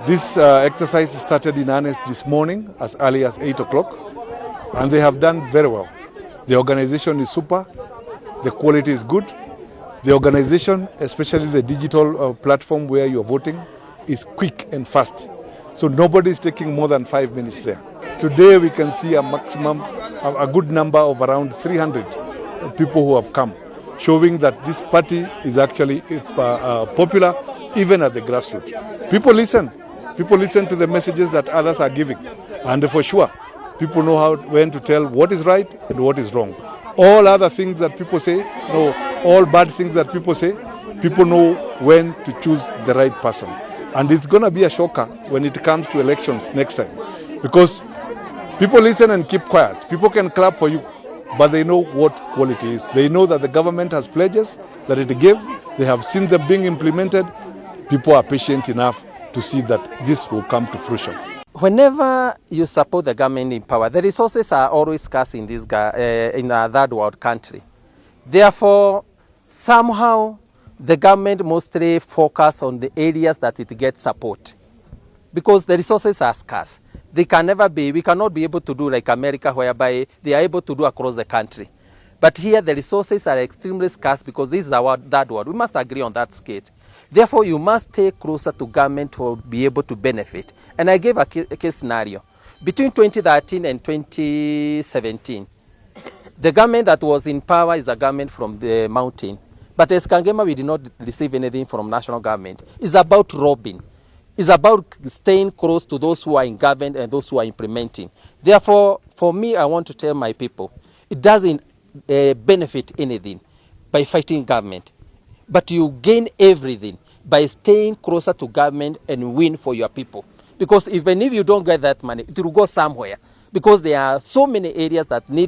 This exercise started in earnest this morning as early as 8 o'clock, and they have done very well. The organization is super, the quality is good. The organization, especially the digital platform where you are voting, is quick and fast. So nobody is taking more than 5 minutes there. Today we can see a good number of around 300 people who have come, showing that this party is actually popular even at the grassroots. People listen to the messages that others are giving, and for sure people know when to tell what is right and what is wrong. All other things that people say, all bad things that people say, people know when to choose the right person. And it's going to be a shocker when it comes to elections next time, because people listen and keep quiet. People can clap for you, but they know what quality is. They know that the government has pledges that it gave. They have seen them being implemented. People are patient enough to see that this will come to fruition. Whenever you support the government in power, the resources are always scarce in this in a third world country. Therefore, somehow the government mostly focus on the areas that it gets support, because the resources are scarce. We cannot be able to do like America, whereby they are able to do across the country. But here the resources are extremely scarce because this is our third world. We must agree on that skate. Therefore, you must stay closer to government to be able to benefit. And I gave a case scenario. Between 2013 and 2017, the government that was in power is a government from the mountain. But as Kangema, we did not receive anything from national government. It's about robbing. It's about staying close to those who are in government and those who are implementing. Therefore, for me, I want to tell my people, it doesn't benefit anything by fighting government, but you gain everything by staying closer to government and win for your people. Because even if you don't get that money, it will go somewhere, because there are so many areas that need